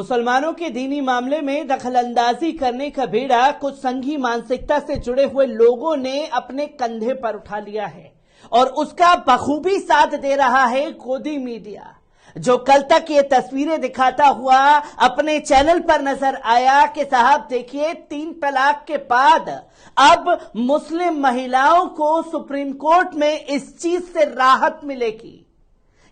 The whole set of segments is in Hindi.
मुसलमानों के दीनी मामले में दखलंदाजी करने का बीड़ा कुछ संघी मानसिकता से जुड़े हुए लोगों ने अपने कंधे पर उठा लिया है और उसका बखूबी साथ दे रहा है गोदी मीडिया, जो कल तक ये तस्वीरें दिखाता हुआ अपने चैनल पर नजर आया कि साहब देखिए 3 तलाक के बाद अब मुस्लिम महिलाओं को सुप्रीम कोर्ट में इस चीज से राहत मिलेगी,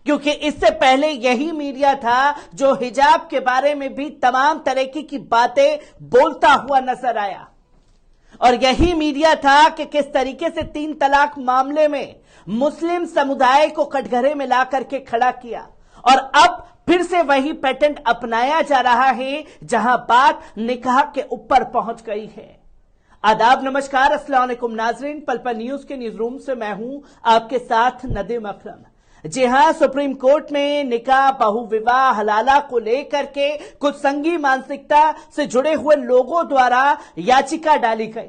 क्योंकि इससे पहले यही मीडिया था जो हिजाब के बारे में भी तमाम तरह की बातें बोलता हुआ नजर आया। और यही मीडिया था कि किस तरीके से 3 तलाक मामले में मुस्लिम समुदाय को कटघरे में ला करके खड़ा किया, और अब फिर से वही पैटर्न अपनाया जा रहा है जहां बात निकाह के ऊपर पहुंच गई है। आदाब, नमस्कार, अस्सलाम वालेकुम नाजरीन। पल पल न्यूज के न्यूज रूम से मैं हूं आपके साथ नदीम अकरम। जी हां, सुप्रीम कोर्ट में निकाह, बहुविवाह, हलाला को लेकर के कुछ संघी मानसिकता से जुड़े हुए लोगों द्वारा याचिका डाली गई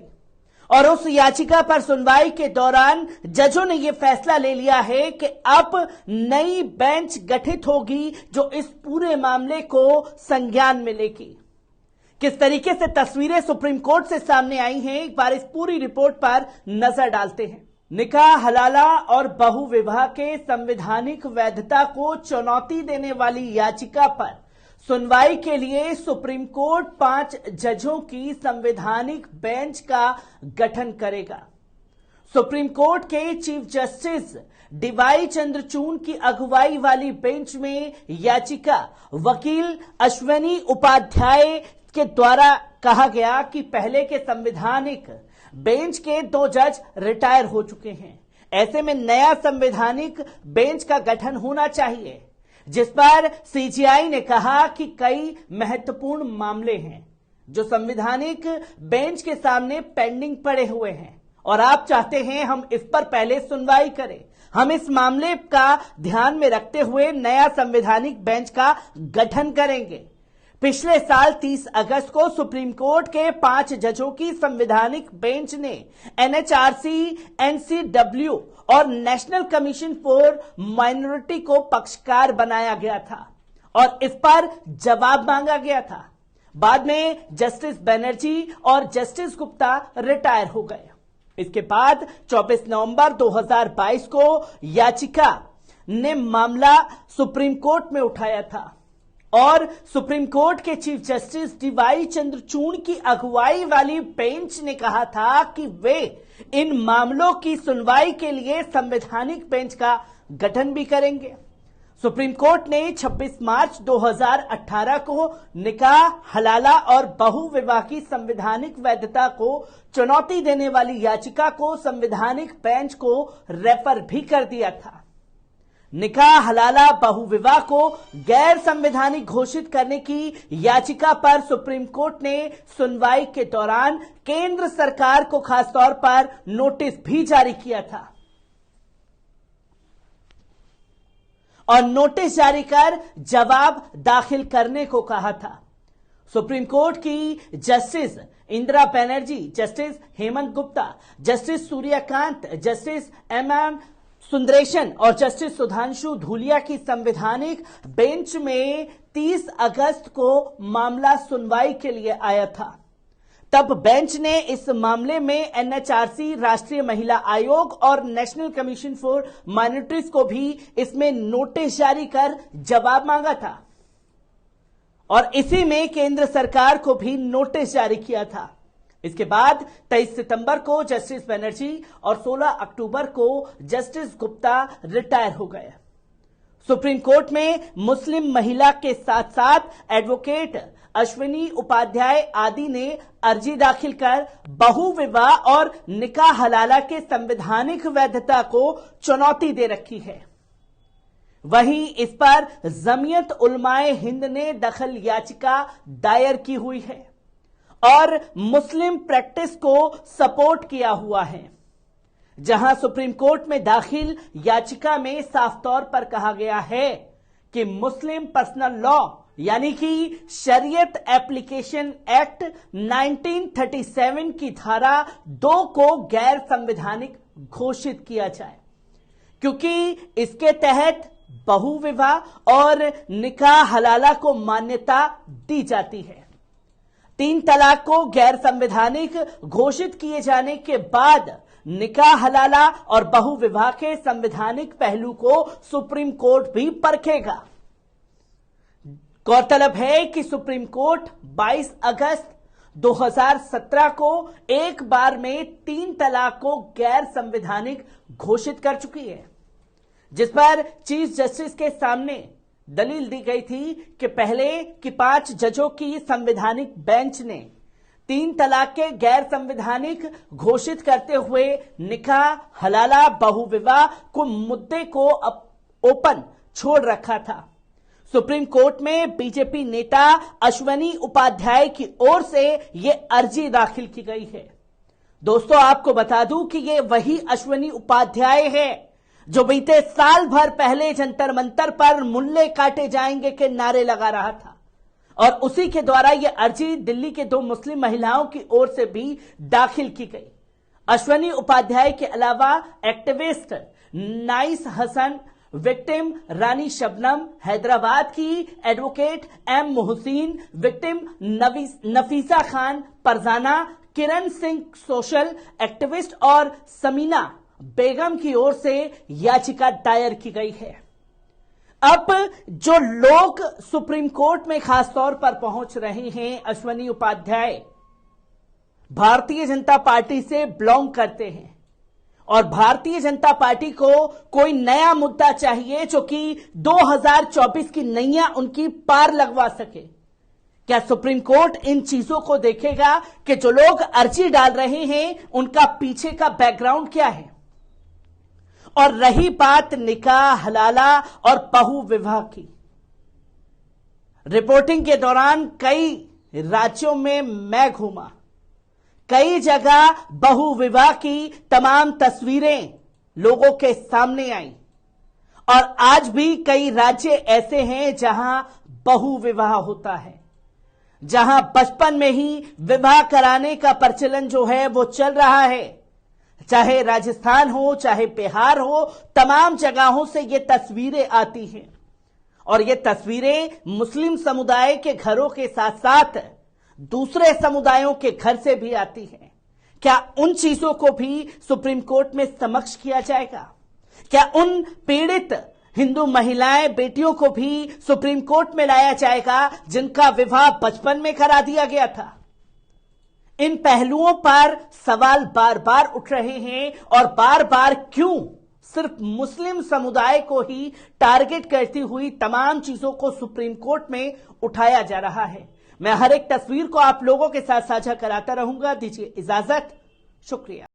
और उस याचिका पर सुनवाई के दौरान जजों ने यह फैसला ले लिया है कि अब नई बेंच गठित होगी जो इस पूरे मामले को संज्ञान में लेगी। किस तरीके से तस्वीरें सुप्रीम कोर्ट से सामने आई हैं, एक बार इस पूरी रिपोर्ट पर नजर डालते हैं। निकाह, हलाला और बहुविवाह के संवैधानिक वैधता को चुनौती देने वाली याचिका पर सुनवाई के लिए सुप्रीम कोर्ट 5 जजों की संवैधानिक बेंच का गठन करेगा। सुप्रीम कोर्ट के चीफ जस्टिस डीवाई चंद्रचूड़ की अगुवाई वाली बेंच में याचिका वकील अश्विनी उपाध्याय के द्वारा कहा गया कि पहले के संवैधानिक बेंच के 2 जज रिटायर हो चुके हैं। ऐसे में नया संवैधानिक बेंच का गठन होना चाहिए, जिस पर सीजीआई ने कहा कि कई महत्वपूर्ण मामले हैं जो संवैधानिक बेंच के सामने पेंडिंग पड़े हुए हैं और आप चाहते हैं हम इस पर पहले सुनवाई करें। हम इस मामले का ध्यान में रखते हुए नया संवैधानिक बेंच का गठन करेंगे। पिछले साल 30 अगस्त को सुप्रीम कोर्ट के 5 जजों की संवैधानिक बेंच ने एनएचआरसी, एनसीडब्ल्यू और नेशनल कमीशन फॉर माइनॉरिटी को पक्षकार बनाया गया था और इस पर जवाब मांगा गया था। बाद में जस्टिस बनर्जी और जस्टिस गुप्ता रिटायर हो गए। इसके बाद 24 नवंबर 2022 को याचिका ने मामला सुप्रीम कोर्ट में उठाया था और सुप्रीम कोर्ट के चीफ जस्टिस डीवाई चंद्रचूड़ की अगुवाई वाली बेंच ने कहा था कि वे इन मामलों की सुनवाई के लिए संवैधानिक बेंच का गठन भी करेंगे। सुप्रीम कोर्ट ने 26 मार्च 2018 को निकाह, हलाला और बहुविवाह की संवैधानिक वैधता को चुनौती देने वाली याचिका को संवैधानिक बेंच को रेफर भी कर दिया था। निकाह, हलाला, बहुविवाह को गैर संवैधानिक घोषित करने की याचिका पर सुप्रीम कोर्ट ने सुनवाई के दौरान केंद्र सरकार को खासतौर पर नोटिस भी जारी किया था और नोटिस जारी कर जवाब दाखिल करने को कहा था। सुप्रीम कोर्ट की justice Indira Banerjee, justice Hemant Gupta, justice Suryakant, justice M Sundaresan और जस्टिस सुधांशु धूलिया की संवैधानिक बेंच में 30 अगस्त को मामला सुनवाई के लिए आया था। तब बेंच ने इस मामले में एनएचआरसी, राष्ट्रीय महिला आयोग और नेशनल कमीशन फॉर माइनॉरिटीज को भी इसमें नोटिस जारी कर जवाब मांगा था और इसी में केंद्र सरकार को भी नोटिस जारी किया था। इसके बाद 23 सितंबर को जस्टिस बनर्जी और 16 अक्टूबर को जस्टिस गुप्ता रिटायर हो गए। सुप्रीम कोर्ट में मुस्लिम महिला के साथ साथ एडवोकेट अश्विनी उपाध्याय आदि ने अर्जी दाखिल कर बहुविवाह और निकाह, हलाला के संवैधानिक वैधता को चुनौती दे रखी है। वहीं इस पर जमीयत उलमाए हिंद ने दखल याचिका दायर की हुई है और मुस्लिम प्रैक्टिस को सपोर्ट किया हुआ है, जहां सुप्रीम कोर्ट में दाखिल याचिका में साफ तौर पर कहा गया है कि मुस्लिम पर्सनल लॉ यानी कि शरीयत एप्लीकेशन एक्ट 1937 की धारा 2 को गैर संवैधानिक घोषित किया जाए, क्योंकि इसके तहत बहु विवाह और निकाह हलाला को मान्यता दी जाती है। 3 तलाक को गैर संवैधानिक घोषित किए जाने के बाद निकाह हलाला और बहु विवाह के संवैधानिक पहलू को सुप्रीम कोर्ट भी परखेगा। गौरतलब है कि सुप्रीम कोर्ट 22 अगस्त 2017 को एक बार में 3 तलाक को गैर संवैधानिक घोषित कर चुकी है, जिस पर चीफ जस्टिस के सामने दलील दी गई थी कि पहले की 5 जजों की संवैधानिक बेंच ने 3 तलाक के गैर संवैधानिक घोषित करते हुए निकाह हलाला बहु विवाह को मुद्दे को ओपन छोड़ रखा था। सुप्रीम कोर्ट में बीजेपी नेता अश्वनी उपाध्याय की ओर से यह अर्जी दाखिल की गई है। दोस्तों, आपको बता दूं कि यह वही अश्वनी उपाध्याय है जो बीते साल भर पहले जंतर मंतर पर मुल्ले काटे जाएंगे के नारे लगा रहा था, और उसी के द्वारा यह अर्जी दिल्ली के 2 मुस्लिम महिलाओं की ओर से भी दाखिल की गई। अश्वनी उपाध्याय के अलावा एक्टिविस्ट नाइस हसन, विक्टिम रानी शबनम, हैदराबाद की advocate M Mohsin, victim Nafisa Khan Farzana, Kiran Singh social activist और समीना बेगम की ओर से याचिका दायर की गई है। अब जो लोग सुप्रीम कोर्ट में खास तौर पर पहुंच रहे हैं, अश्वनी उपाध्याय भारतीय जनता पार्टी से बिलोंग करते हैं और भारतीय जनता पार्टी को कोई नया मुद्दा चाहिए जो कि 2024 की नैया उनकी पार लगवा सके। क्या सुप्रीम कोर्ट इन चीजों को देखेगा कि जो लोग अर्जी डाल रहे हैं उनका पीछे का बैकग्राउंड क्या है? और रही बात निकाह हलाला और बहु विवाह की, रिपोर्टिंग के दौरान कई राज्यों में मैं घूमा, कई जगह बहु विवाह की तमाम तस्वीरें लोगों के सामने आई, और आज भी कई राज्य ऐसे हैं जहां बहु विवाह होता है, जहां बचपन में ही विवाह कराने का प्रचलन जो है वो चल रहा है। चाहे राजस्थान हो, चाहे बिहार हो, तमाम जगहों से ये तस्वीरें आती हैं, और ये तस्वीरें मुस्लिम समुदाय के घरों के साथ साथ दूसरे समुदायों के घर से भी आती हैं। क्या उन चीजों को भी सुप्रीम कोर्ट में समक्ष किया जाएगा? क्या उन पीड़ित हिंदू महिलाएं, बेटियों को भी सुप्रीम कोर्ट में लाया जाएगा जिनका विवाह बचपन में करा दिया गया था? इन पहलुओं पर सवाल बार बार उठ रहे हैं, और बार बार क्यों सिर्फ मुस्लिम समुदाय को ही टारगेट करती हुई तमाम चीजों को सुप्रीम कोर्ट में उठाया जा रहा है। मैं हर एक तस्वीर को आप लोगों के साथ साझा कराता रहूंगा। दीजिए इजाजत, शुक्रिया।